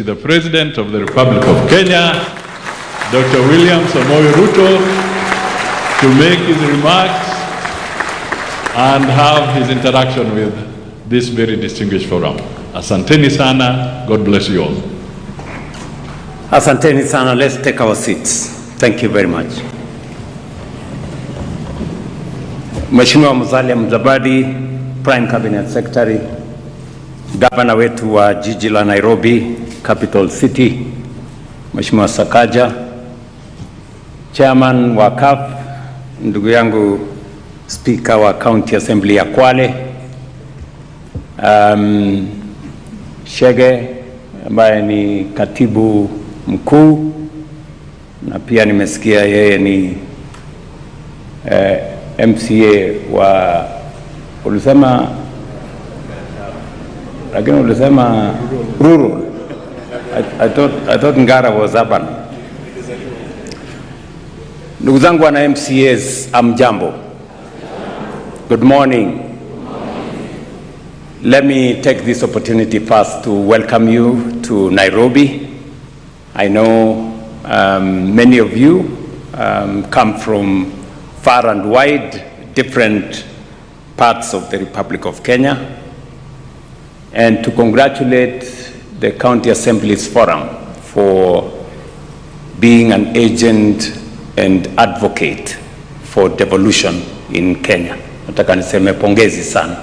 The President of the Republic of Kenya, Dr. William Samoei Ruto, to make his remarks and have his interaction with this very distinguished forum. Asanteni sana. God bless you all. Asanteni sana. Let's take our seats. Thank you very much. Mheshimiwa Musalia Mudavadi, Prime Cabinet Secretary, Governor wetu wa jiji la Nairobi, Capital City, Mheshimiwa Sakaja, Chairman wa CAF, ndugu yangu Speaker wa County Assembly ya Kwale, Shege ambaye ni katibu mkuu na pia nimesikia yeye ni MCA wa ulisema rural. I thought Ngara was urban. Ndugu zangu wana MCAs, amjambo. Good morning. Let me take this opportunity first to welcome you to Nairobi. I know many of you come from far and wide, different parts of the Republic of Kenya, and to congratulate the County Assemblies Forum for being an agent and advocate for devolution in Kenya. Nataka niseme pongezi sana.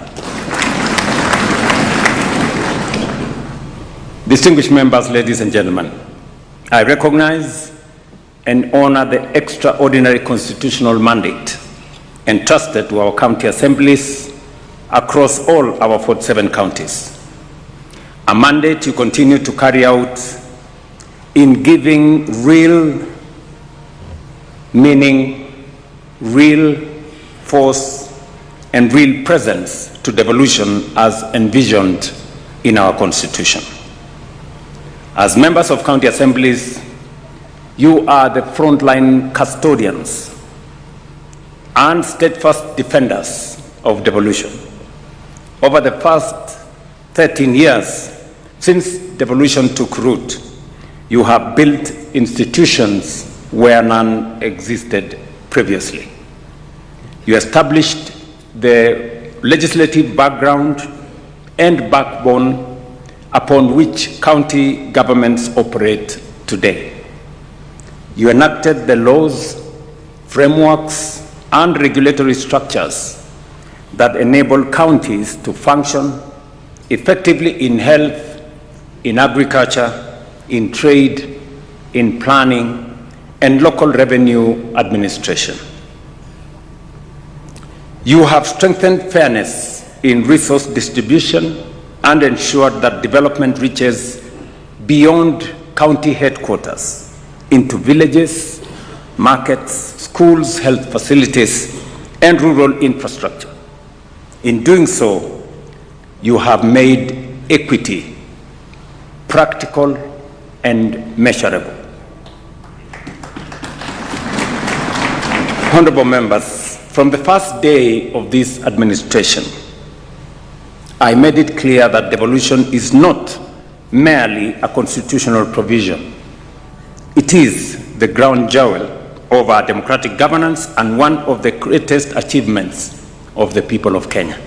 Distinguished members, ladies and gentlemen, I recognize and honor the extraordinary constitutional mandate entrusted to our county assemblies across all our 47 counties. A mandate you continue to carry out in giving real meaning, real force, and real presence to devolution as envisioned in our Constitution. As members of county assemblies, you are the frontline custodians and steadfast defenders of devolution. Over the past 13 years, since devolution took root, you have built institutions where none existed previously. You established the legislative background and backbone upon which county governments operate today. You enacted the laws, frameworks, and regulatory structures that enable counties to function effectively in health, in agriculture, in trade, in planning, and local revenue administration. You have strengthened fairness in resource distribution and ensured that development reaches beyond county headquarters into villages, markets, schools, health facilities, and rural infrastructure. In doing so, you have made equity practical and measurable. Honorable members, from the first day of this administration, I made it clear that devolution is not merely a constitutional provision. It is the ground jewel of our democratic governance and one of the greatest achievements of the people of Kenya.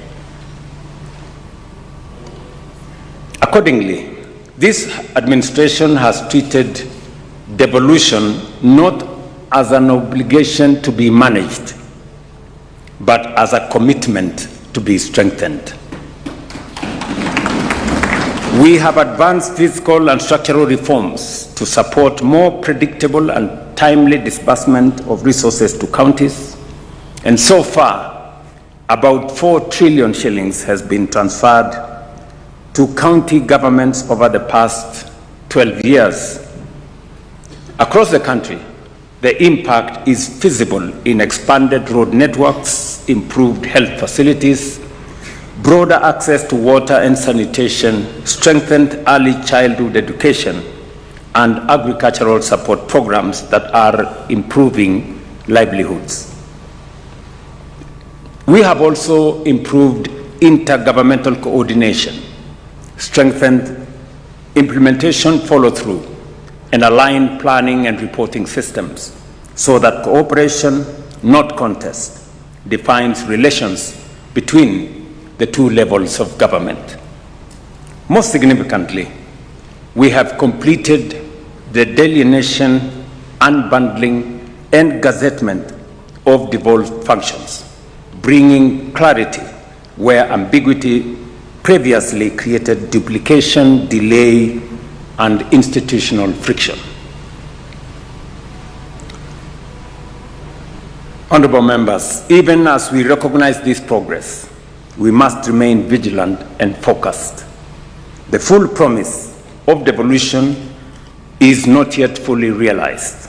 Accordingly, this administration has treated devolution not as an obligation to be managed, but as a commitment to be strengthened. We have advanced fiscal and structural reforms to support more predictable and timely disbursement of resources to counties, and so far, about 4 trillion shillings has been transferred to county governments over the past 12 years. Across the country, the impact is visible in expanded road networks, improved health facilities, broader access to water and sanitation, strengthened early childhood education, and agricultural support programs that are improving livelihoods. We have also improved intergovernmental coordination, strengthened implementation follow-through, and aligned planning and reporting systems so that cooperation, not contest, defines relations between the two levels of government. Most significantly, we have completed the delineation, unbundling, and gazettement of devolved functions, bringing clarity where ambiguity previously created duplication, delay, and institutional friction. Honorable members, even as we recognize this progress, we must remain vigilant and focused. The full promise of devolution is not yet fully realized.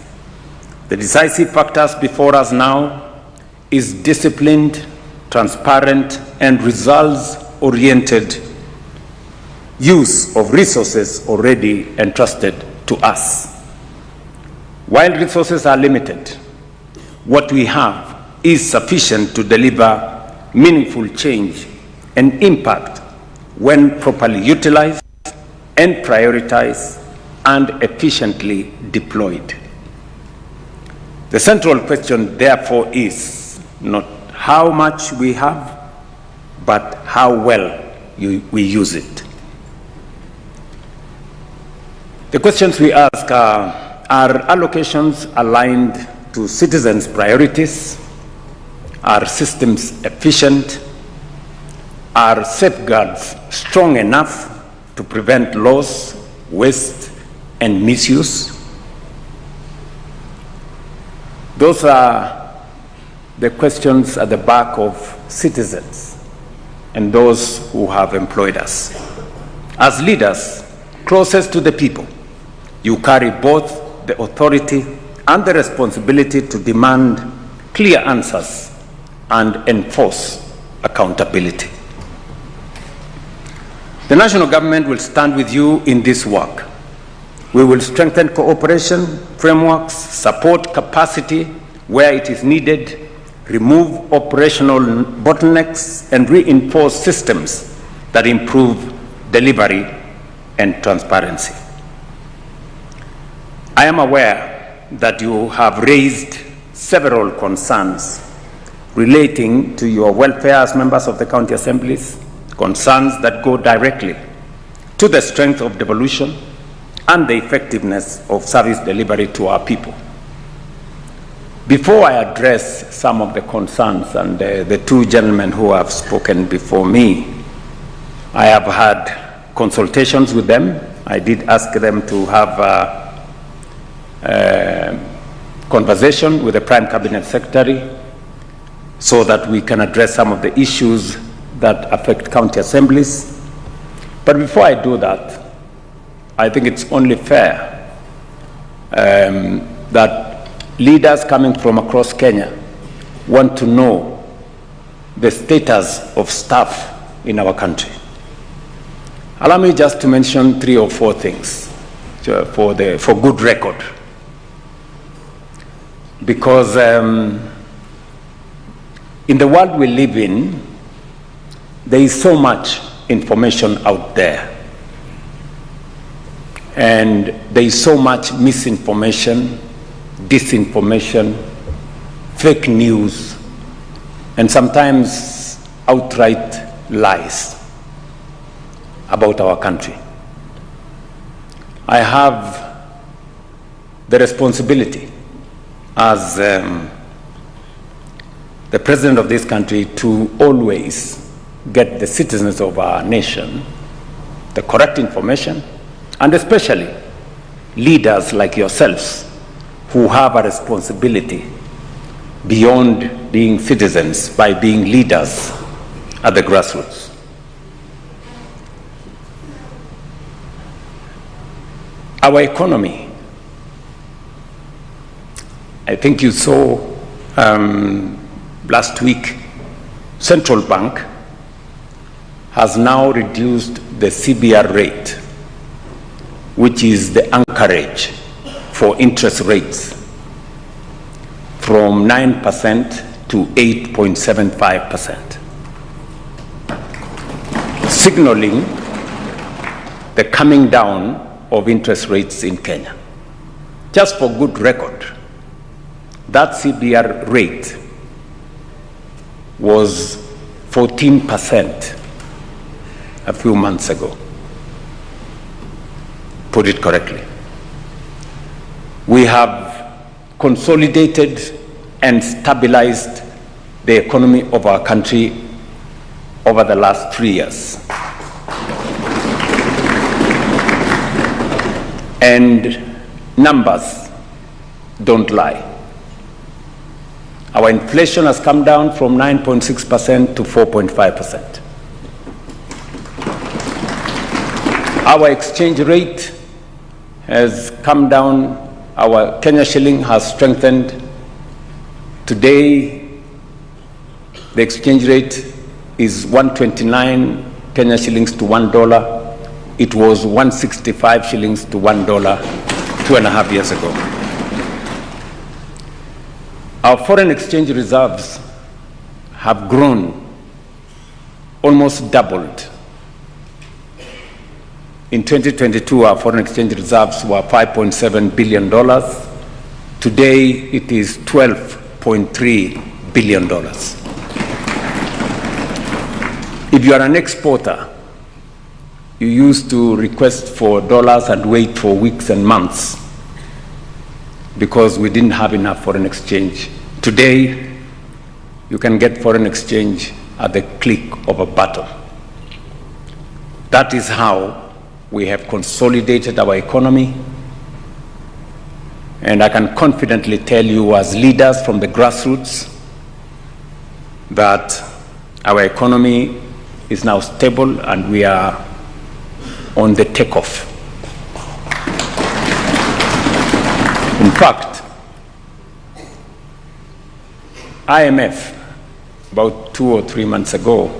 The decisive factors before us now is disciplined, transparent, and results-oriented use of resources already entrusted to us. While resources are limited, what we have is sufficient to deliver meaningful change and impact when properly utilized and prioritized and efficiently deployed. The central question, therefore, is not how much we have, but how well we use it. The questions we ask are allocations aligned to citizens' priorities? Are systems efficient? Are safeguards strong enough to prevent loss, waste, and misuse? Those are the questions at the back of citizens and those who have employed us. As leaders closest to the people, you carry both the authority and the responsibility to demand clear answers and enforce accountability. The national government will stand with you in this work. We will strengthen cooperation frameworks, support capacity where it is needed, remove operational bottlenecks, and reinforce systems that improve delivery and transparency. I am aware that you have raised several concerns relating to your welfare as members of the county assemblies, concerns that go directly to the strength of devolution and the effectiveness of service delivery to our people. Before I address some of the concerns and the two gentlemen who have spoken before me, I have had consultations with them. I did ask them to have a conversation with the Prime Cabinet Secretary so that we can address some of the issues that affect county assemblies. But before I do that, I think it's only fair that leaders coming from across Kenya want to know the status of staff in our country. Allow me just to mention 3 or 4 things for good record. Because in the world we live in, there is so much information out there. And there is so much misinformation, disinformation, fake news, and sometimes outright lies about our country. I have the responsibility as the president of this country to always get the citizens of our nation the correct information, and especially leaders like yourselves who have a responsibility beyond being citizens by being leaders at the grassroots. Our economy, I think you saw last week, Central Bank has now reduced the CBR rate, which is the anchorage for interest rates, from 9% to 8.75%, signaling the coming down of interest rates in Kenya. Just for good record, that CBR rate was 14% a few months ago. Put it correctly. We have consolidated and stabilized the economy of our country over the last 3 years. And numbers don't lie. Our inflation has come down from 9.6% to 4.5%. Our exchange rate has come down. Our Kenya shilling has strengthened. Today, the exchange rate is 129 Kenya shillings to $1. It was 165 shillings to $1 2.5 years ago. Our foreign exchange reserves have grown, almost doubled. In 2022, our foreign exchange reserves were $5.7 billion. Today, it is $12.3 billion. If you are an exporter, you used to request for dollars and wait for weeks and months because we didn't have enough foreign exchange. Today, you can get foreign exchange at the click of a button. That is how we have consolidated our economy. And I can confidently tell you as leaders from the grassroots that our economy is now stable and we are on the takeoff. In fact, IMF, about 2 or 3 months ago,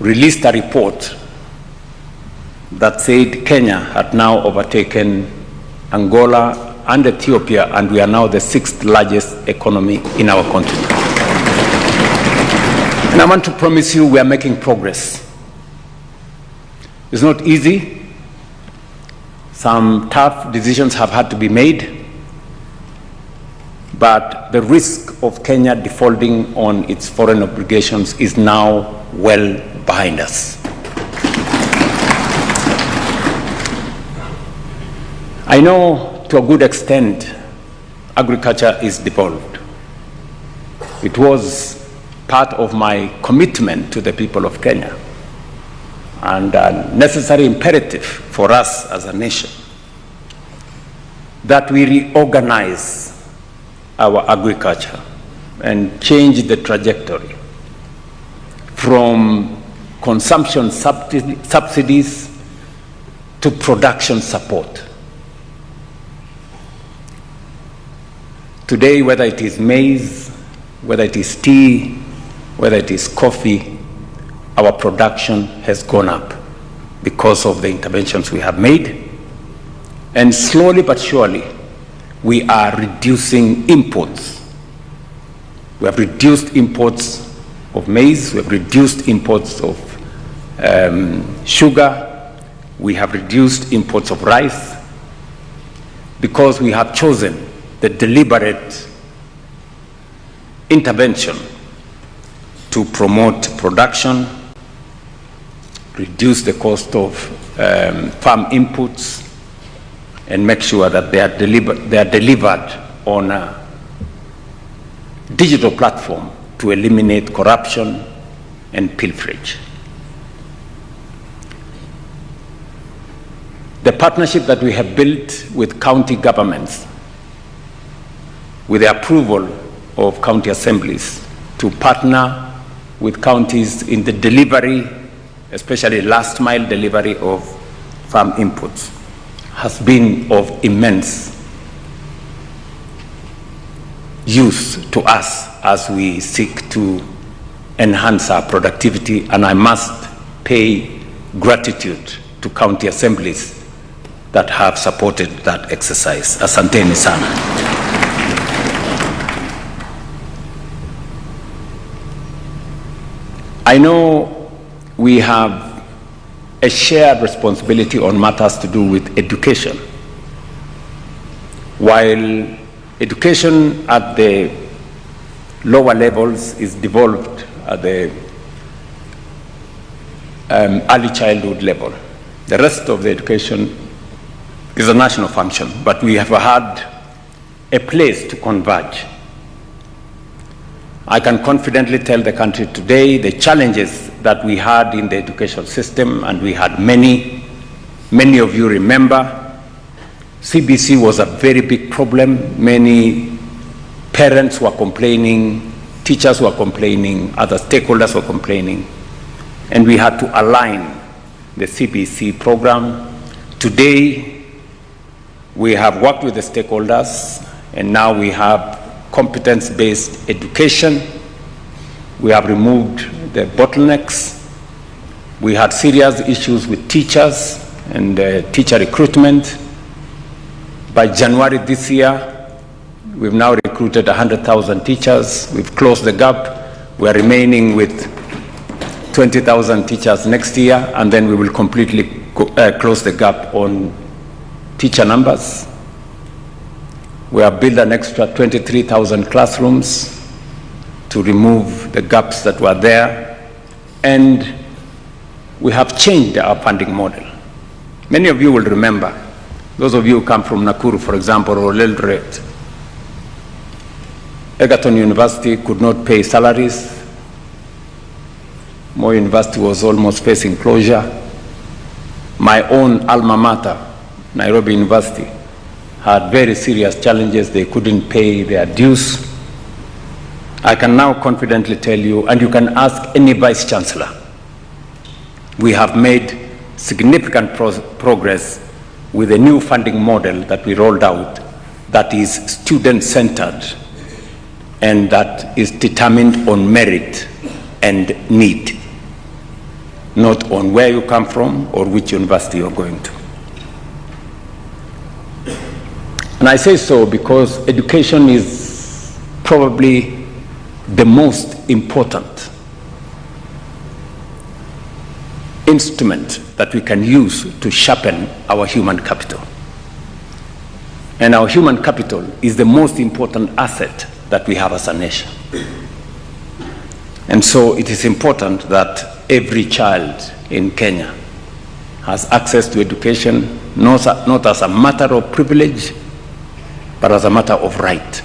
released a report that said Kenya had now overtaken Angola and Ethiopia, and we are now the 6th largest economy in our continent. And I want to promise you we are making progress. It's not easy. Some tough decisions have had to be made, but the risk of Kenya defaulting on its foreign obligations is now well behind us. I know to a good extent agriculture is devolved. It was part of my commitment to the people of Kenya and a necessary imperative for us as a nation that we reorganize our agriculture and change the trajectory from consumption subsidies to production support. Today, whether it is maize, whether it is tea, whether it is coffee, our production has gone up because of the interventions we have made. And slowly but surely, we are reducing imports. We have reduced imports of maize, we have reduced imports of sugar, we have reduced imports of rice, because we have chosen the deliberate intervention to promote production, reduce the cost of farm inputs, and make sure that they are delivered on a digital platform to eliminate corruption and pilferage. The partnership that we have built with county governments, with the approval of county assemblies, to partner with counties in the delivery, especially last mile delivery of farm inputs, has been of immense use to us as we seek to enhance our productivity. And I must pay gratitude to county assemblies that have supported that exercise. Asanteni sana. I know we have a shared responsibility on matters to do with education. While education at the lower levels is devolved at the early childhood level, the rest of the education is a national function, but we have had a place to converge. I can confidently tell the country today the challenges that we had in the education system, and we had many of you remember. CBC was a very big problem. Many parents were complaining, teachers were complaining, other stakeholders were complaining, and we had to align the CBC program. Today, we have worked with the stakeholders, and now we have competence-based education. We have removed the bottlenecks. We had serious issues with teachers and teacher recruitment. By January this year, we've now recruited 100,000 teachers. We've closed the gap. We are remaining with 20,000 teachers next year, and then we will completely close the gap on teacher numbers. We have built an extra 23,000 classrooms to remove the gaps that were there, and we have changed our funding model. Many of you will remember, those of you who come from Nakuru, for example, or Eldoret, Egerton University could not pay salaries. Moi University was almost facing closure. My own alma mater, Nairobi University, had very serious challenges. They couldn't pay their dues. I can now confidently tell you, and you can ask any vice chancellor, we have made significant progress with a new funding model that we rolled out that is student-centered and that is determined on merit and need, not on where you come from or which university you're going to. And I say so because education is probably the most important instrument that we can use to sharpen our human capital. And our human capital is the most important asset that we have as a nation. And so it is important that every child in Kenya has access to education, not as a matter of privilege, but as a matter of right.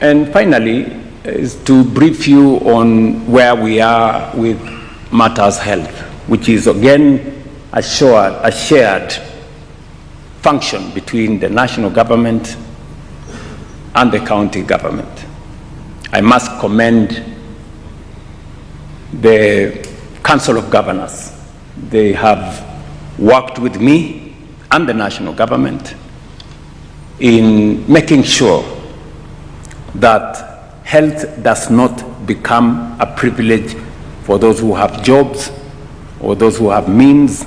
And finally, is to brief you on where we are with matters health, which is again a shared function between the national government and the county government. I must commend the Council of Governors. They have worked with me and the national government in making sure that health does not become a privilege for those who have jobs or those who have means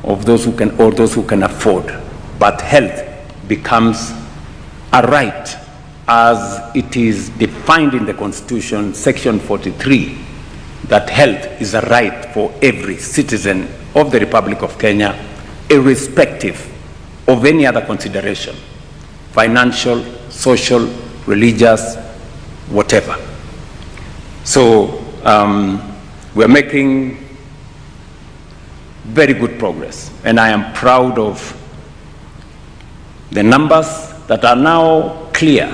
or those who can afford, but health becomes a right as it is defined in the Constitution, Section 43, that health is a right for every citizen of the Republic of Kenya, irrespective of any other consideration, financial, social, religious, whatever. So we're making very good progress, and I am proud of the numbers that are now clear.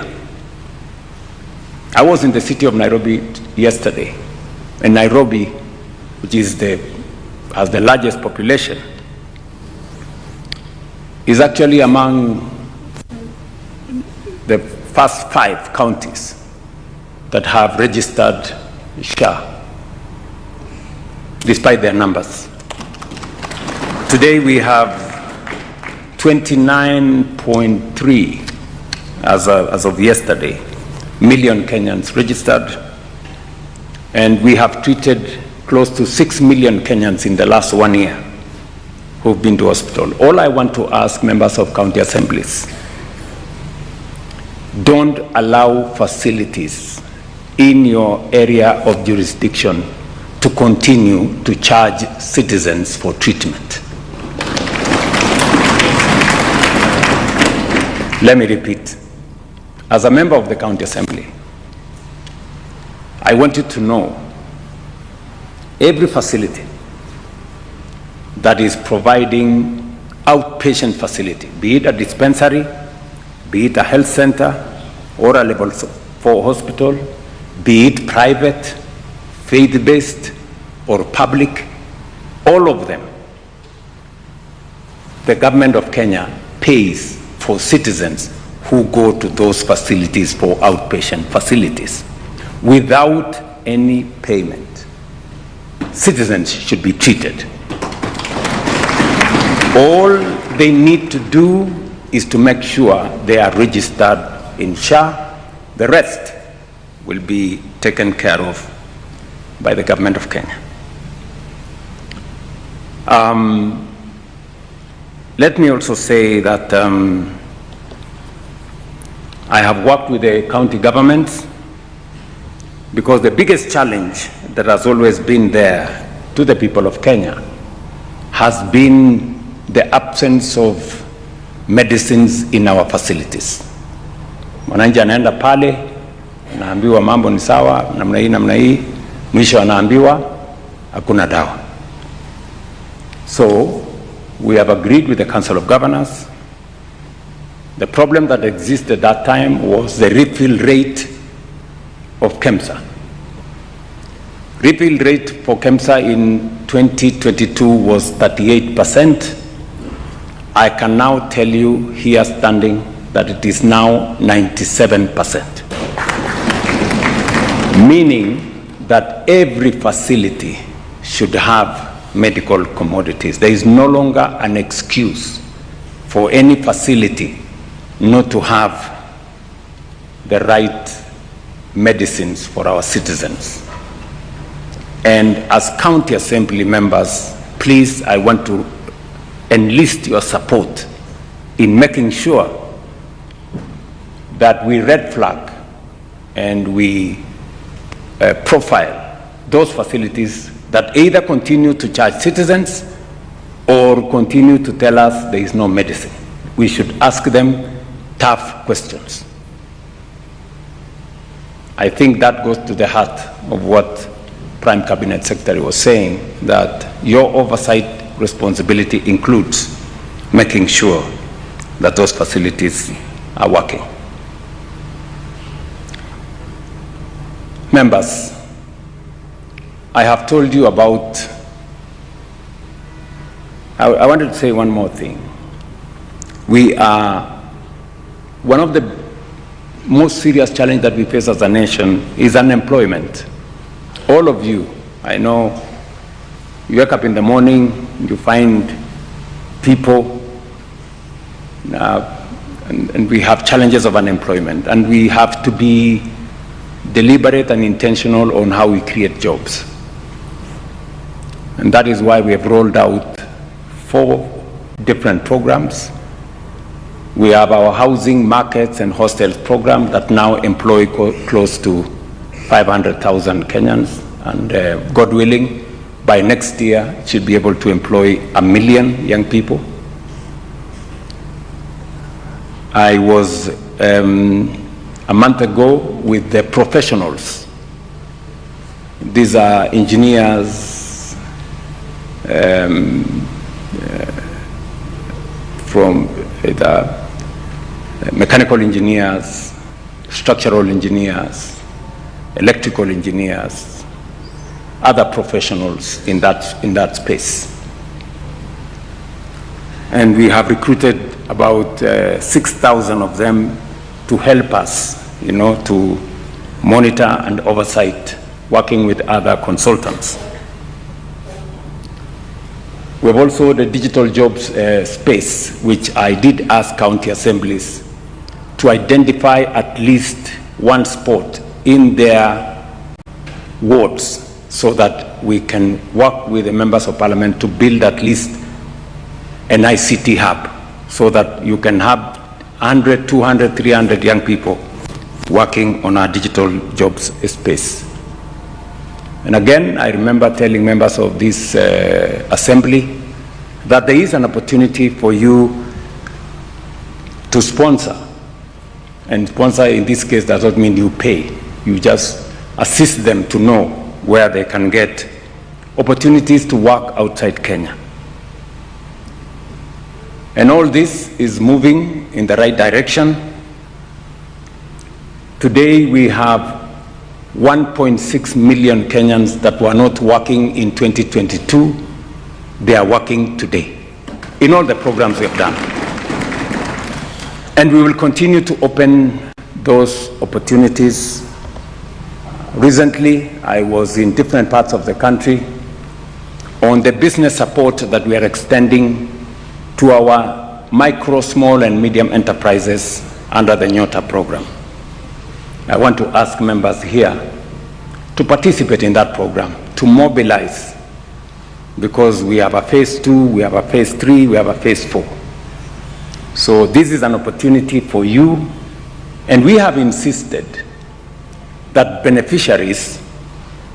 I was in the city of Nairobi yesterday, and Nairobi, which is has the largest population, is actually among the first 5 counties that have registered SHA, despite their numbers. Today we have 29.3, as of yesterday, million Kenyans registered, and we have treated close to 6 million Kenyans in the last 1 year who've been to hospital. All I want to ask members of county assemblies, don't allow facilities in your area of jurisdiction to continue to charge citizens for treatment. Let me repeat. As a member of the County Assembly, I want you to know every facility that is providing outpatient facility, be it a dispensary, be it a health center, or a level 4 hospital, be it private, faith-based, or public, all of them, the government of Kenya pays for citizens who go to those facilities for outpatient facilities without any payment. Citizens should be treated. All they need to do is to make sure they are registered in SHA. The rest will be taken care of by the government of Kenya. Let me also say that I have worked with the county governments because the biggest challenge that has always been there to the people of Kenya has been the absence of medicines in our facilities. Mwananchi anaenda pale, anaambiwa mambo ni sawa, namna hii, mwisho anaambiwa hakuna dawa. So we have agreed with the Council of Governors. The problem that existed that time was the refill rate of KEMSA. Refill rate for KEMSA in 2022 was 38%. I can now tell you here standing that it is now 97%. Meaning that every facility should have medical commodities. There is no longer an excuse for any facility not to have the right medicines for our citizens. And as county assembly members, please, I want to enlist your support in making sure that we red flag and we profile those facilities that either continue to charge citizens or continue to tell us there is no medicine. We should ask them tough questions. I think that goes to the heart of what Prime Cabinet Secretary was saying, that your oversight responsibility includes making sure that those facilities are working. Members, I have told you about, I wanted to say one more thing. We are, one of the most serious challenges that we face as a nation is unemployment. All of you, I know, you wake up in the morning, you find people, and we have challenges of unemployment, and we have to be deliberate and intentional on how we create jobs. And that is why we have rolled out 4 different programs. We have our housing, markets, and hostels program that now employ close to 500,000 Kenyans, and God willing, by next year, it should be able to employ 1 million young people. I was a month ago with the professionals. These are engineers from the mechanical engineers, structural engineers, electrical engineers, other professionals in that space. And we have recruited about 6,000 of them to help us, to monitor and oversight, working with other consultants. We have also the digital jobs space, which I did ask county assemblies to identify at least one spot in their wards so that we can work with the members of parliament to build at least an ICT hub so that you can have 100, 200, 300 young people working on our digital jobs space. And again, I remember telling members of this assembly that there is an opportunity for you to sponsor. And sponsor in this case does not mean you pay. You just assist them to know where they can get opportunities to work outside Kenya. And all this is moving in the right direction. Today we have 1.6 million Kenyans that were not working in 2022. They are working today in all the programs we have done. And we will continue to open those opportunities. Recently, I was in different parts of the country on the business support that we are extending to our micro, small, and medium enterprises under the Nyota program. I want to ask members here to participate in that program, to mobilize, because we have a phase 2, we have a phase 3, we have a phase 4. So this is an opportunity for you, and we have insisted that beneficiaries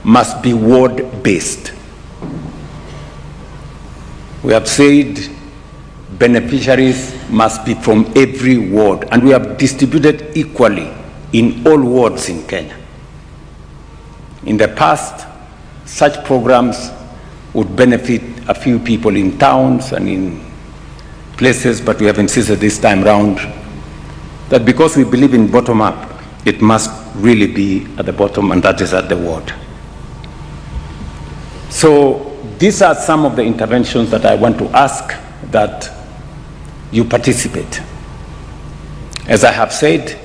must be ward-based. We have said beneficiaries must be from every ward, and we have distributed equally in all wards in Kenya. In the past, such programs would benefit a few people in towns and in places, but we have insisted this time round that because we believe in bottom-up, it must really be at the bottom, and that is at the ward. So these are some of the interventions that I want to ask that you participate. As I have said,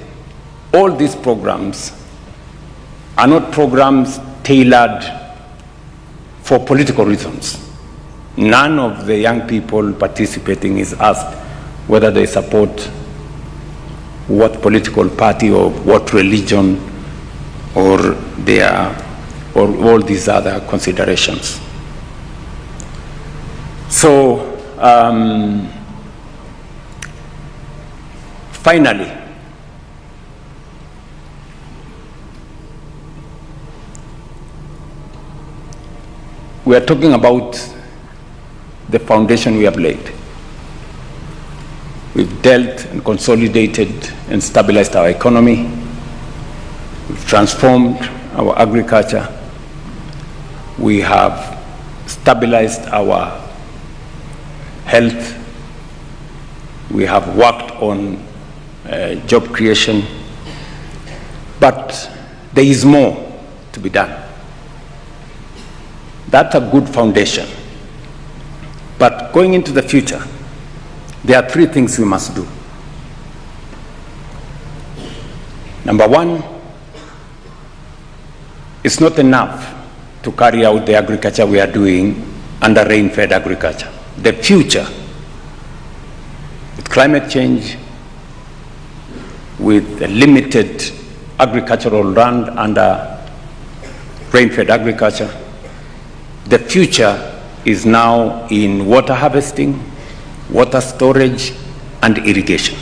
all these programs are not programs tailored for political reasons. None of the young people participating is asked whether they support what political party or what religion or all these other considerations. So finally, we are talking about the foundation we have laid. We've dealt and consolidated and stabilized our economy. We've transformed our agriculture. We have stabilized our health. We have worked on job creation. But there is more to be done. That's a good foundation. But going into the future, there are 3 things we must do. Number 1, it's not enough to carry out the agriculture we are doing under rain-fed agriculture. The future, with climate change, with a limited agricultural land under rain-fed agriculture, the future is now in water harvesting, water storage, and irrigation.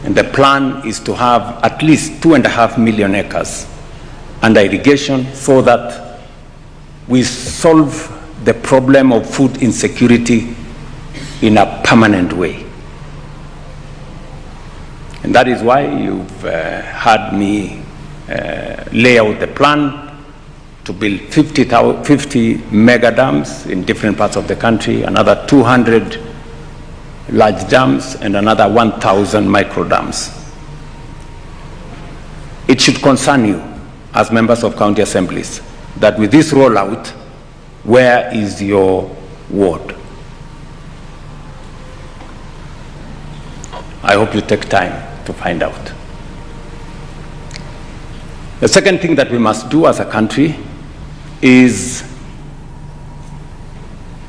And the plan is to have at least 2.5 million acres under irrigation so that we solve the problem of food insecurity in a permanent way. And that is why you've had me lay out the plan to build 50 mega dams in different parts of the country, another 200 large dams, and another 1,000 micro dams. It should concern you as members of county assemblies that with this rollout, where is your ward? I hope you take time to find out. The second thing that we must do as a country is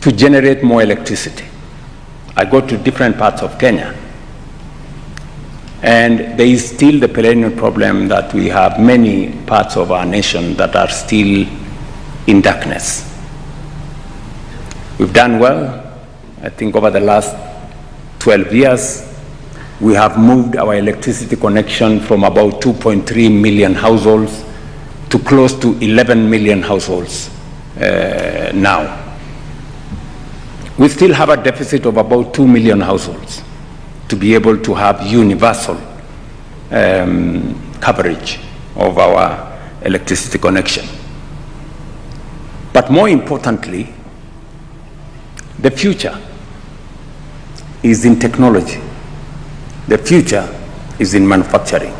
to generate more electricity. I go to different parts of Kenya, and there is still the perennial problem that we have many parts of our nation that are still in darkness. We've done well, I think, over the last 12 years we have moved our electricity connection from about 2.3 million households to close to 11 million households now. We still have a deficit of about 2 million households to be able to have universal coverage of our electricity connection. But more importantly, the future is in technology. The future is in manufacturing.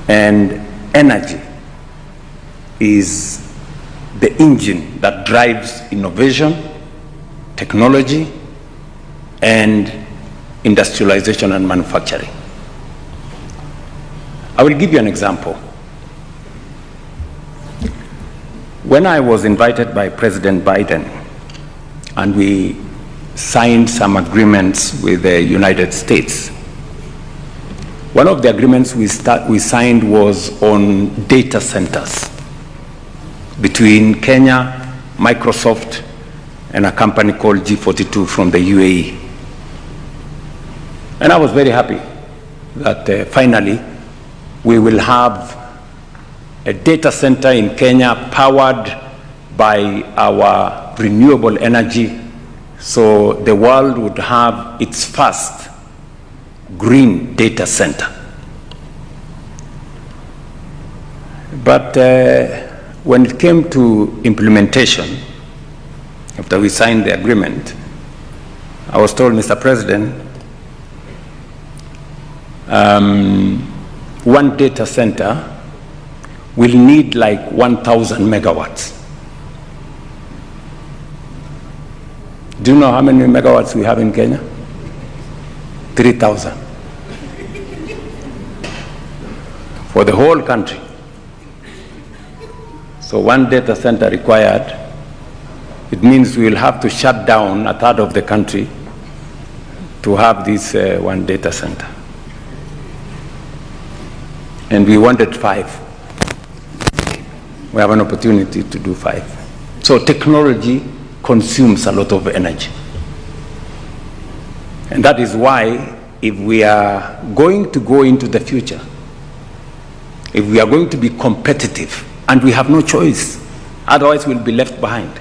And energy is the engine that drives innovation, technology, and industrialization and manufacturing. I will give you an example. When I was invited by President Biden and we signed some agreements with the United States, one of the agreements we signed was on data centers between Kenya, Microsoft, and a company called G42 from the UAE. And I was very happy that finally we will have a data center in Kenya powered by our renewable energy, so the world would have its first green data center. But when it came to implementation, after we signed the agreement, I was told, Mr. President, one data center will need like 1,000 megawatts. Do you know how many megawatts we have in Kenya? 3,000. For the whole country. So one data center required, it means we will have to shut down a third of the country to have this one data center. And we wanted 5. We have an opportunity to do 5. So technology consumes a lot of energy. And that is why if we are going to go into the future, if we are going to be competitive, and we have no choice, otherwise we'll be left behind,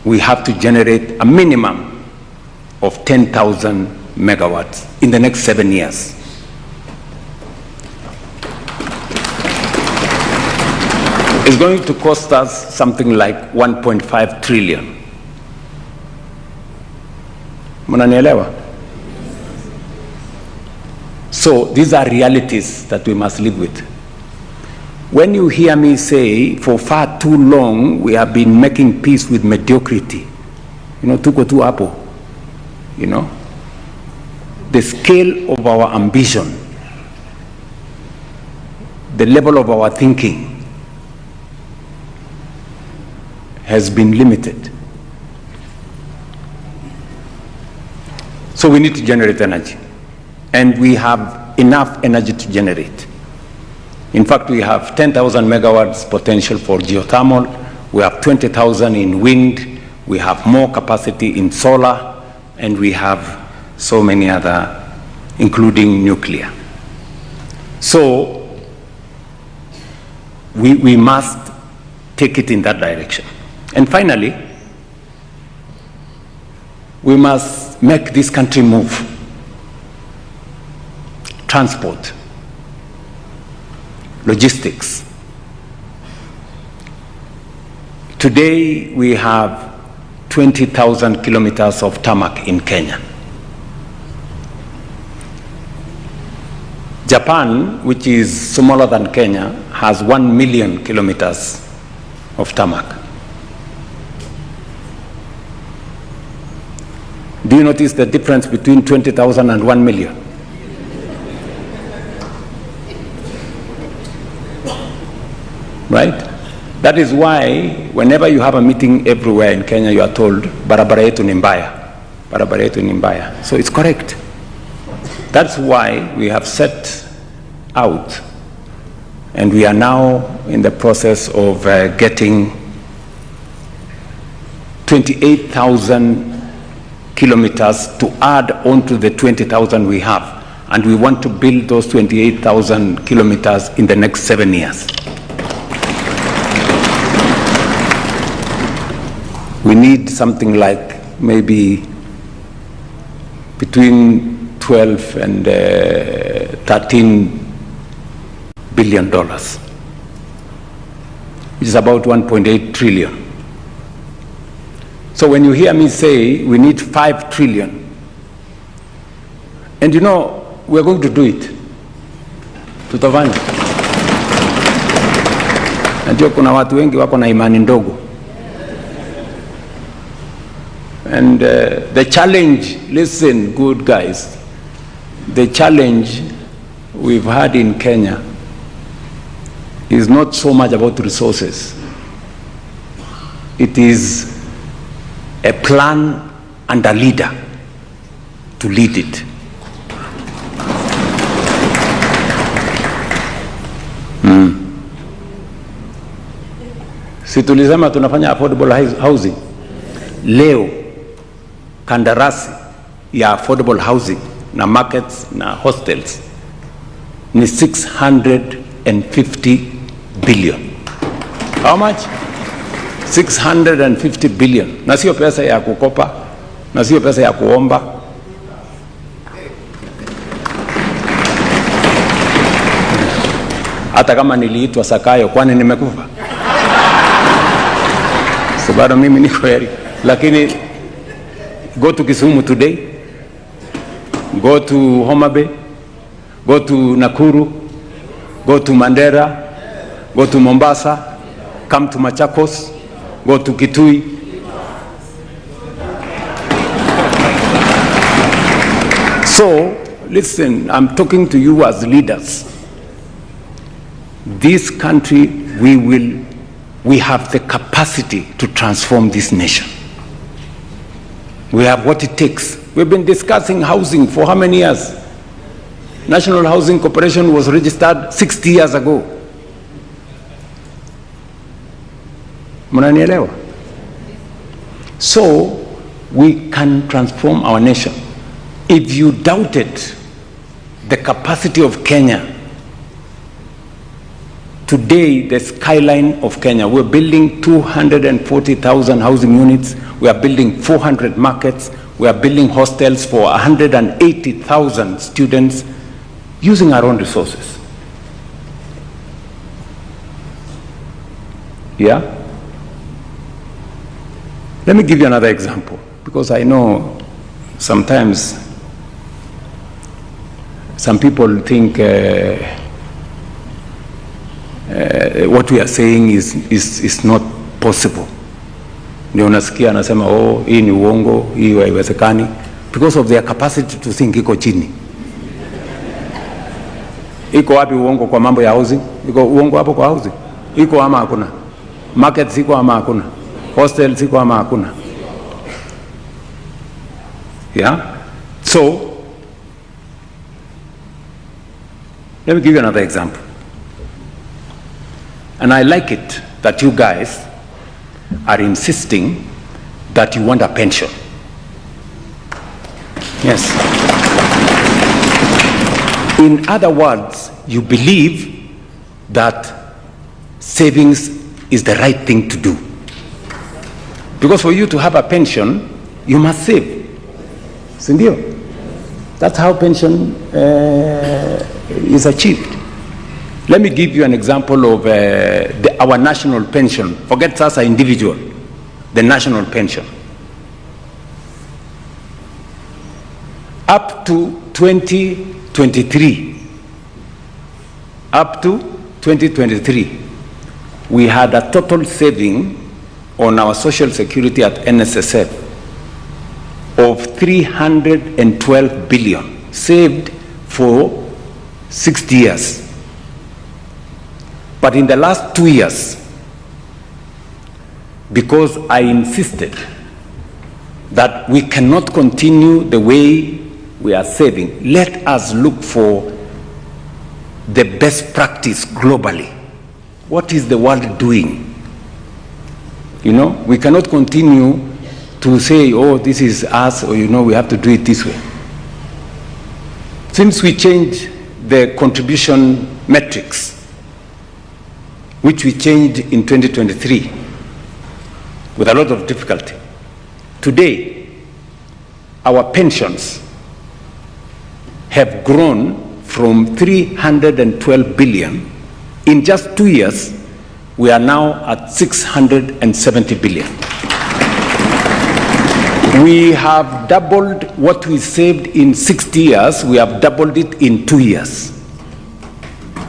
we have to generate a minimum of 10,000 megawatts in the next 7 years. It's going to cost us something like 1.5 trillion. Mnanielewa? So these are realities that we must live with. When you hear me say, for far too long, we have been making peace with mediocrity, tuko tu hapo, the scale of our ambition, the level of our thinking has been limited. So we need to generate energy. And we have enough energy to generate. In fact, we have 10,000 megawatts potential for geothermal. We have 20,000 in wind. We have more capacity in solar. And we have so many other, including nuclear. So we must take it in that direction. And finally, we must make this country move. Transport, logistics. Today we have 20,000 kilometers of tarmac in Kenya. Japan, which is smaller than Kenya, has 1 million kilometers of tarmac. Do you notice the difference between 20,000 and 1 million? Right? That is why whenever you have a meeting everywhere in Kenya, you are told, barabara yetu ni mbaya. Barabara yetu ni mbaya. So it's correct. That's why we have set out, and we are now in the process of getting 28,000 kilometers to add on to the 20,000 we have. And we want to build those 28,000 kilometers in the next 7 years. We need something like maybe between 12 and 13 billion dollars, which is about 1.8 trillion. So when you hear me say we need 5 trillion, and you know, we're going to do it. Tutafanya. Najua kuna watu wengi wako na imani ndogo. And the challenge, listen, good guys, the challenge we've had in Kenya is not so much about resources. It is a plan and a leader to lead it. Si tulisema tunafanya affordable housing. Leo kandarasi ya affordable housing na markets na hostels ni 650 billion. How much? 650 billion. Na sio pesa ya kukopa, na sio pesa ya kuomba. Hata kama niliitwa Sakayo, kwani nimekufa? So bado mimi niko heri. Lakini go to Kisumu today, go to Homa Bay, go to Nakuru, go to Mandera, go to Mombasa, come to Machakos, go to Kitui. So, listen, I'm talking to you as leaders. This country, we have the capacity to transform this nation. We have what it takes. We've been discussing housing for how many years? National Housing Corporation was registered 60 years ago. Mnanielewa? So, we can transform our nation. If you doubted the capacity of Kenya, today, the skyline of Kenya, we're building 240,000 housing units, we are building 400 markets, we are building hostels for 180,000 students using our own resources. Yeah? Let me give you another example, because I know sometimes some people think what we are saying is not possible. Ndio unasikia anasema hii ni uongo, hii haiwezekani, because of their capacity to think iko chini. Iko wapi uongo kwa mambo ya housing? Iko uongo hapo kwa housing? Iko ama hakuna? Markets iko ama hakuna? Hostels iko ama hakuna? Yeah? So, let me give you another example. And I like it that you guys are insisting that you want a pension. Yes. In other words, you believe that savings is the right thing to do. Because for you to have a pension, you must save. Sindio? That's how pension is achieved. Let me give you an example of our national pension. Forget us as an individual, the national pension. Up to 2023, we had a total saving on our social security at NSSF of 312 billion, saved for 60 years. But in the last 2 years, because I insisted that we cannot continue the way we are saving, let us look for the best practice globally. What is the world doing? You know, we cannot continue to say, oh, this is us, or we have to do it this way. Since we changed the contribution metrics, which we changed in 2023 with a lot of difficulty, today our pensions have grown from 312 billion. In just 2 years, we are now at 670 billion. We have doubled what we saved in 60 years, we have doubled it in 2 years.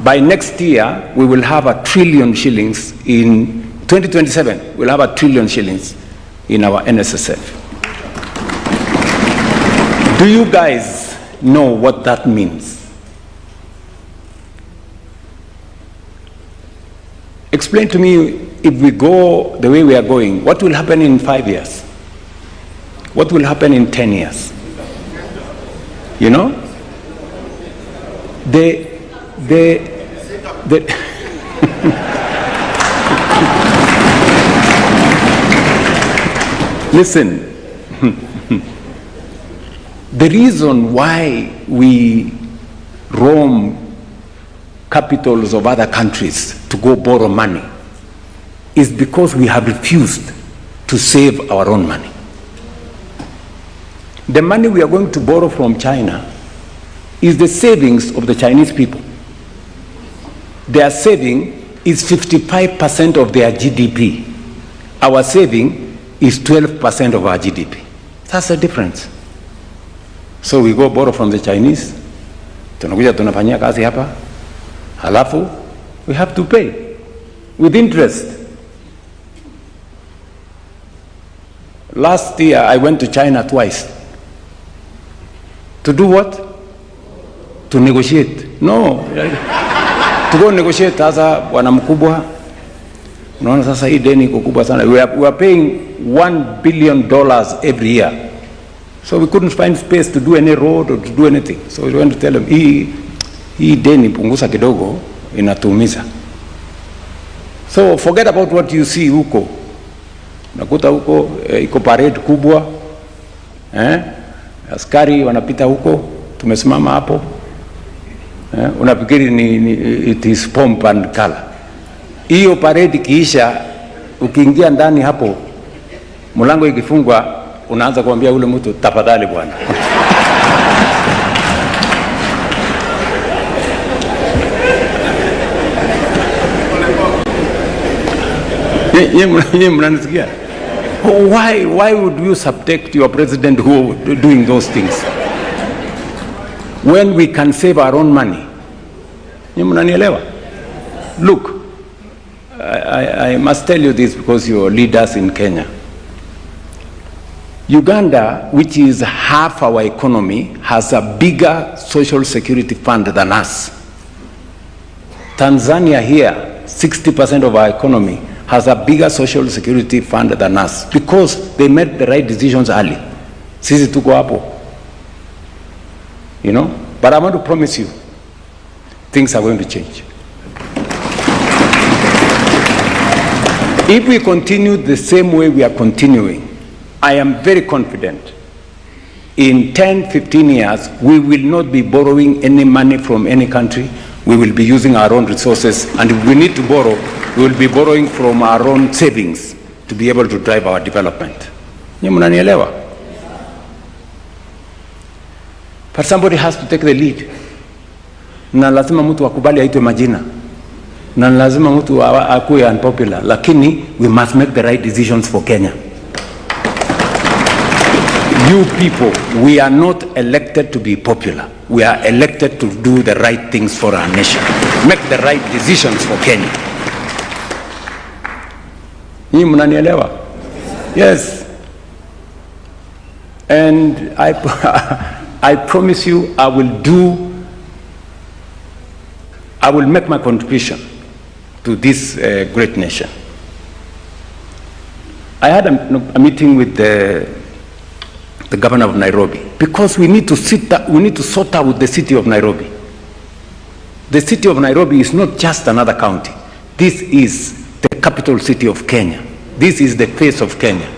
By next year, we will have 1 trillion shillings in 2027, we'll have 1 trillion shillings in our NSSF. Do you guys know what that means? Explain to me, if we go the way we are going, what will happen in 5 years? What will happen in 10 years? You know? Listen, the reason why we roam capitals of other countries to go borrow money is because we have refused to save our own money. The money we are going to borrow from China is the savings of the Chinese people. Their saving is 55% of their GDP. Our saving is 12% of our GDP. That's the difference. So we go borrow from the Chinese, tunakuja tunafanyia kazi hapa, halafu we have to pay with interest. Last year I went to China twice. To do what? To negotiate. No. To go negotiate sasa bwana mkubwa. Unaona sasa hii deni iko kubwa sana. We are paying $1 billion every year. So we couldn't find space to do any road or to do anything. So we went to tell them, hii deni punguza kidogo inatuumiza. So forget about what you see huko. Nakuta huko iko parade kubwa. Askari wanapita huko, tumesimama hapo. Unafikiri it is pomp and color. Hiyo parade kiisha, ukiingia ndani hapo, mlango ikifungwa, unaanza kuambia ule mtu tafadhali bwana. Yeye mnanisikia? Why would you subject your president who doing those things when we can save our own money? Look, I must tell you this because you are leaders in Kenya. Uganda, which is half our economy, has a bigger social security fund than us. Tanzania here, 60% of our economy, has a bigger social security fund than us because they made the right decisions early. Sisi tuko hapo. You know? But I want to promise you, things are going to change. If we continue the same way we are continuing, I am very confident in 10, 15 years, we will not be borrowing any money from any country. We will be using our own resources, and if we need to borrow, we will be borrowing from our own savings to be able to drive our development. But somebody has to take the lead. Na lazima mtu akubali aitwe majina. Na lazima mtu akuwe unpopular. Lakini we must make the right decisions for Kenya. You people, we are not elected to be popular. We are elected to do the right things for our nation. Make the right decisions for Kenya. Hii mnanielewa? Yes. And I promise you I will make my contribution to this great nation. I had a meeting with the governor of Nairobi because we need to sort out with the city of Nairobi. The city of Nairobi is not just another county. This is the capital city of Kenya. This is the face of Kenya.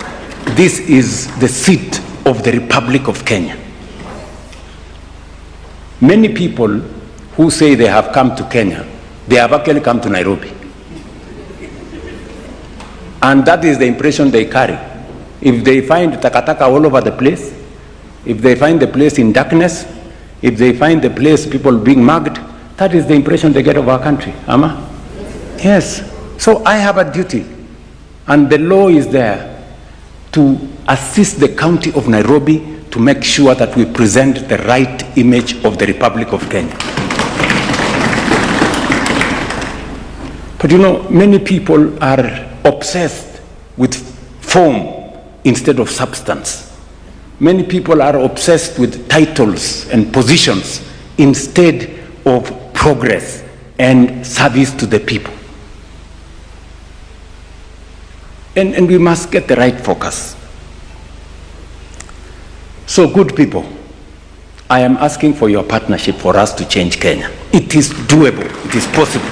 this is the seat of the Republic of Kenya. Many people who say they have come to Kenya, they have actually come to Nairobi. And that is the impression they carry. If they find takataka all over the place, if they find the place in darkness, if they find the place people being mugged, that is the impression they get of our country. Ama? Yes. So I have a duty, and the law is there to assist the county of Nairobi to make sure that we present the right image of the Republic of Kenya. But you know, many people are obsessed with form instead of substance. Many people are obsessed with titles and positions instead of progress and service to the people. And we must get the right focus. So, good people, I am asking for your partnership for us to change Kenya. It is doable. It is possible.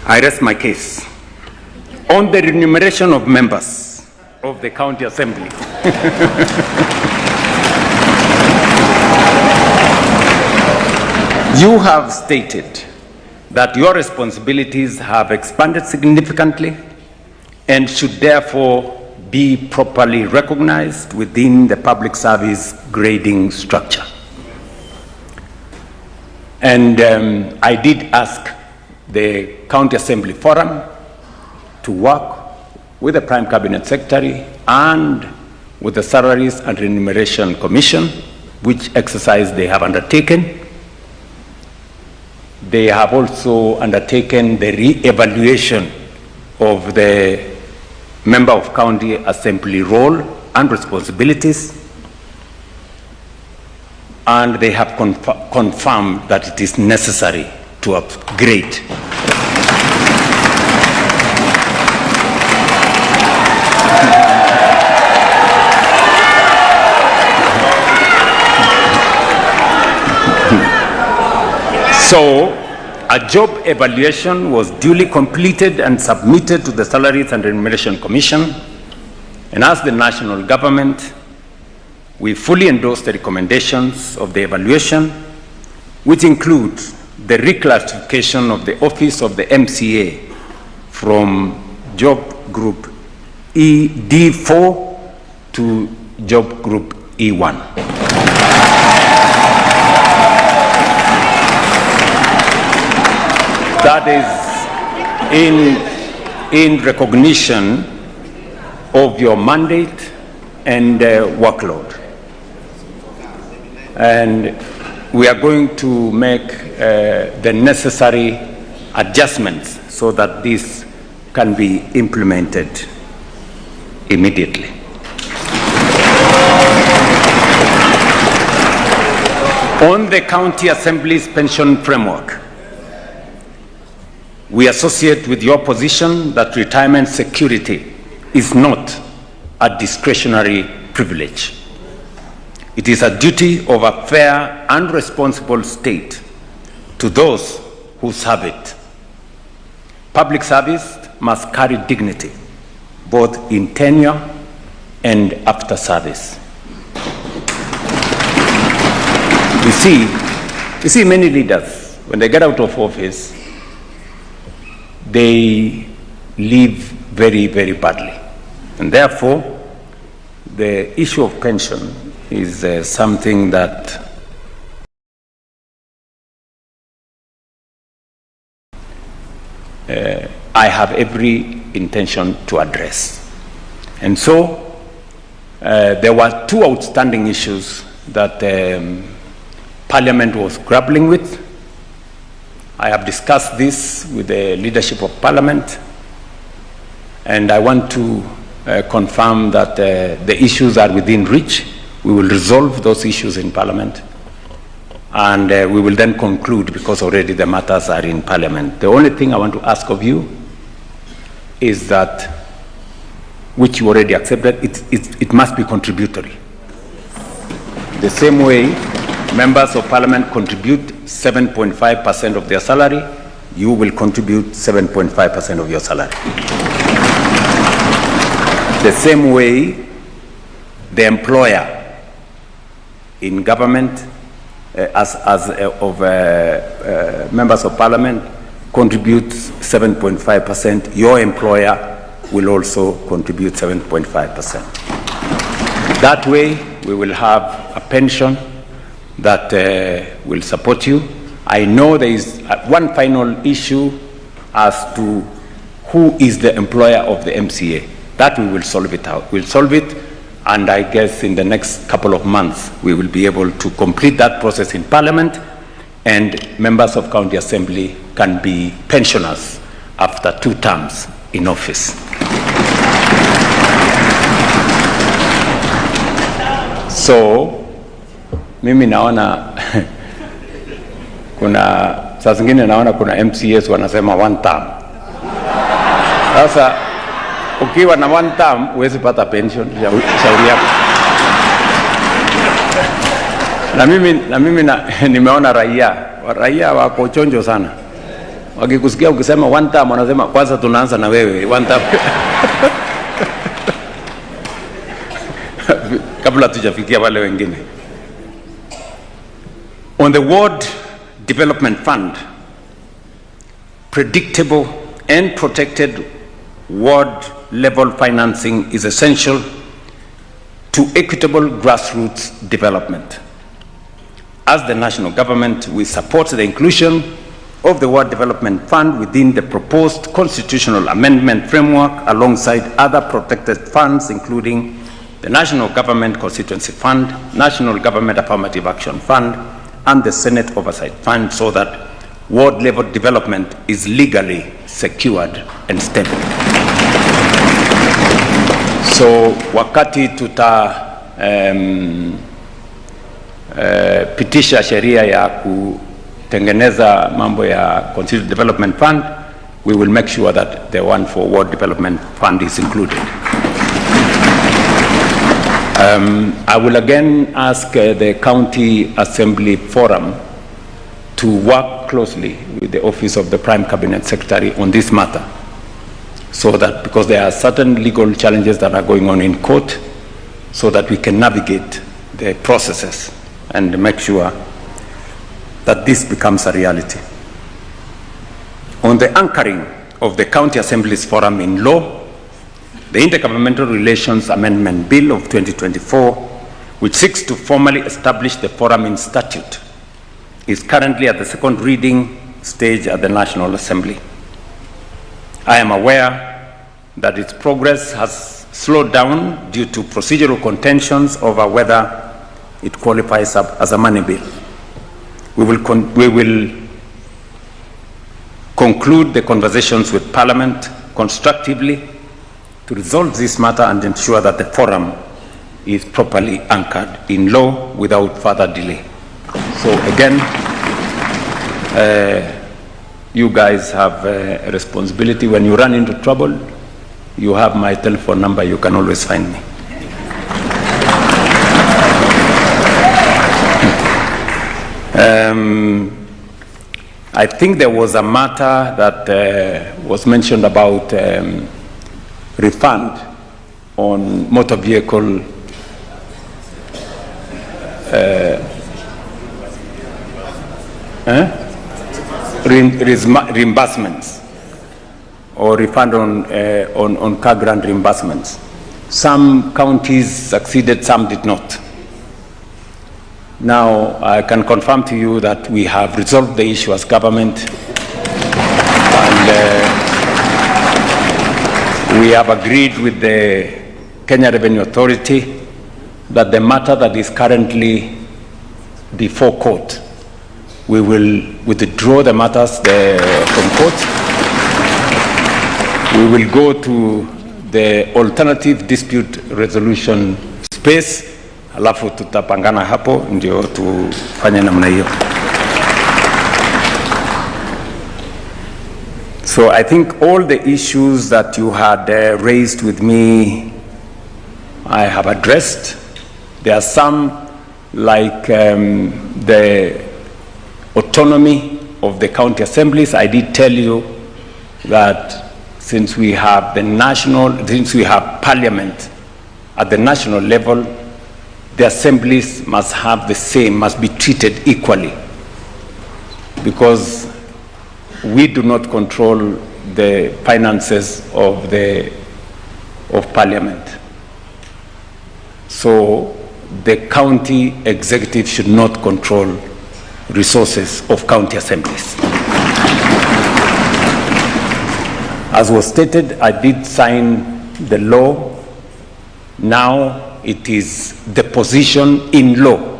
I rest my case. On the remuneration of members of the County Assembly. You have stated that your responsibilities have expanded significantly and should therefore be properly recognized within the public service grading structure. And I did ask the County Assembly Forum to work with the Prime Cabinet Secretary and with the Salaries and Remuneration Commission, which exercise they have undertaken. They have also undertaken the re-evaluation of the Member of County Assembly role and responsibilities, and they have confirmed that it is necessary to upgrade. So, a job evaluation was duly completed and submitted to the Salaries and Remuneration Commission, and as the national government, we fully endorse the recommendations of the evaluation, which include the reclassification of the office of the MCA from job group ED4 to job group E1. That is in recognition of your mandate and workload. And we are going to make the necessary adjustments so that this can be implemented immediately. On the County Assembly's pension framework, we associate with your position that retirement security is not a discretionary privilege. It is a duty of a fair and responsible state to those who serve it. Public service must carry dignity, both in tenure and after service. You see many leaders, when they get out of office, they live very, very badly. And therefore, the issue of pension is something that I have every intention to address. And so, there were two outstanding issues that Parliament was grappling with. I have discussed this with the leadership of Parliament, and I want to confirm that the issues are within reach. We will resolve those issues in Parliament, and we will then conclude because already the matters are in Parliament. The only thing I want to ask of you is that, which you already accepted, it must be contributory. The same way members of Parliament contribute 7.5% of their salary, you will contribute 7.5% of your salary. the same way the employer in government members of parliament contributes 7.5%, your employer will also contribute 7.5%. That way, we will have a pension that will support you. I know there is one final issue as to who is the employer of the MCA. That we will solve it out. We'll solve it, and I guess in the next couple of months, we will be able to complete that process in Parliament, and members of County Assembly can be pensioners after 2 terms in office. So, mimi naona kuna saa zingine naona kuna MCAs wanasema 1 term. Sasa ukiwa na 1 term huwezi pata pension, shauri yako. Na mimi nimeona raia wako chonjo sana. Wakikusikia ukisema 1 term wanasema kwanza tunaanza na wewe 1 term. Kabla tujafikia wale wengine. On the Ward Development Fund, predictable and protected ward level financing is essential to equitable grassroots development. As the national government, we support the inclusion of the Ward Development Fund within the proposed constitutional amendment framework alongside other protected funds, including the National Government Constituency Fund, National Government Affirmative Action Fund, and the Senate Oversight Fund, so that ward level development is legally secured and stable. So wakati pitisha sheria ya kutengeneza mambo ya Constituent Development Fund, we will make sure that the one for Ward Development Fund is included. I will again ask the County Assembly Forum to work closely with the Office of the Prime Cabinet Secretary on this matter, so that, because there are certain legal challenges that are going on in court, so that we can navigate the processes and make sure that this becomes a reality. On the anchoring of the County Assemblies Forum in law, the Intergovernmental Relations Amendment Bill of 2024, which seeks to formally establish the forum in statute, is currently at the 2nd reading stage at the National Assembly. I am aware that its progress has slowed down due to procedural contentions over whether it qualifies as a money bill. We will conclude the conversations with Parliament constructively to resolve this matter and ensure that the forum is properly anchored in law without further delay. So again, you guys have a responsibility. When you run into trouble, you have my telephone number, you can always find me. I think there was a matter that was mentioned about refund on motor vehicle reimbursements, or refund on car grant reimbursements. Some counties succeeded, some did not. Now, I can confirm to you that we have resolved the issue as government, and we have agreed with the Kenya Revenue Authority that the matter that is currently before court, we will withdraw the matters from court. We will go to the alternative dispute resolution space, alafu tutapangana hapo ndio tufanye namna hiyo. So I think all the issues that you had raised with me, I have addressed. There are some, like the autonomy of the county assemblies. I did tell you that since we have parliament at the national level, the assemblies must be treated equally, because we do not control the finances of parliament. So the county executive should not control resources of county assemblies. As was stated, I did sign the law. Now it is the position in law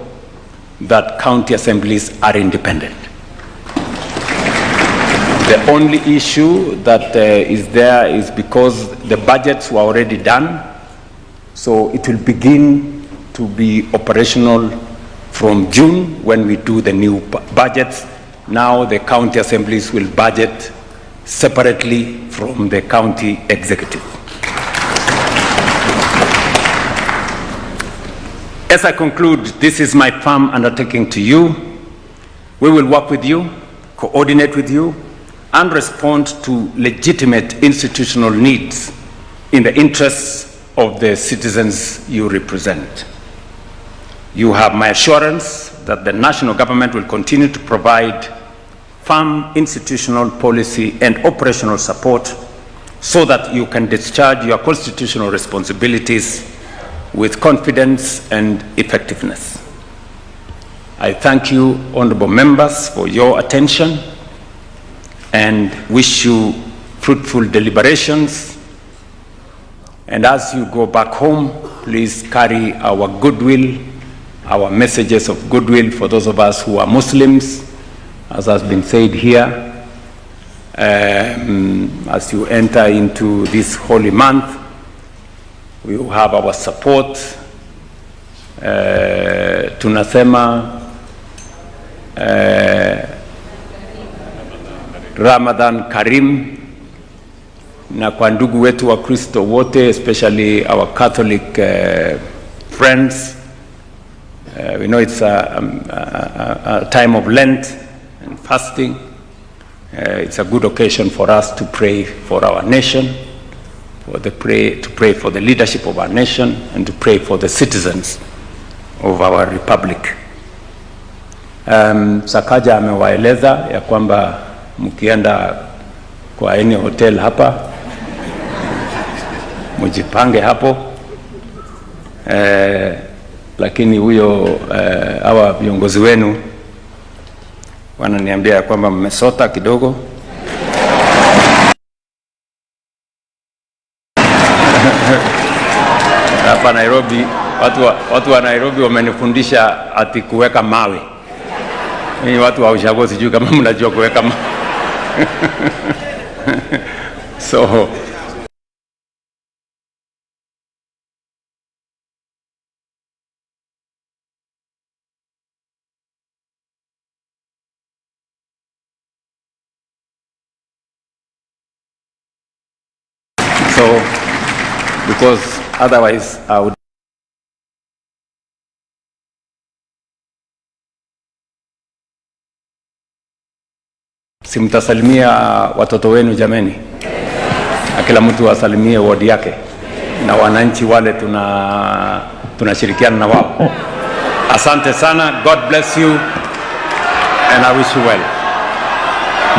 that county assemblies are independent. The only issue that is there is because the budgets were already done, so it will begin to be operational from June when we do the new budgets. Now the county assemblies will budget separately from the county executive. As I conclude, this is my firm undertaking to you. We will work with you, coordinate with you, and respond to legitimate institutional needs in the interests of the citizens you represent. You have my assurance that the national government will continue to provide firm institutional policy and operational support so that you can discharge your constitutional responsibilities with confidence and effectiveness. I thank you, honorable members, for your attention and wish you fruitful deliberations. And as you go back home, please carry our goodwill, our messages of goodwill for those of us who are Muslims, as has been said here. As you enter into this holy month, we will have our support. Tunasema Ramadan Karim, na kwa ndugu wetu wa Kristo wote, especially our Catholic friends. We know it's a time of Lent and fasting. It's a good occasion for us to pray for our nation, to pray for the leadership of our nation, and to pray for the citizens of our republic. Sakaja amewaeleza ya kwamba mkienda kwa any hotel hapa mujipange hapo, lakini huyo hawa viongozi wenu wananiambia ya kwamba mmesota kidogo. Hapa Nairobi, watu wa Nairobi wamenifundisha ati kuweka mawe. Mimi watu wa ushago sijui kama mnajua kuweka mawe. So because otherwise I would simtasalimia watoto wenu jameni, na kila mtu asalimie ward yake na wananchi wale tunashirikiana na wao. Asante sana, God bless you and I wish you well.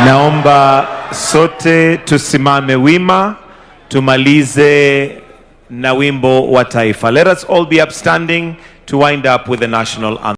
Naomba sote tusimame wima tumalize na wimbo wa taifa. Let us all be upstanding to wind up with the national anthem.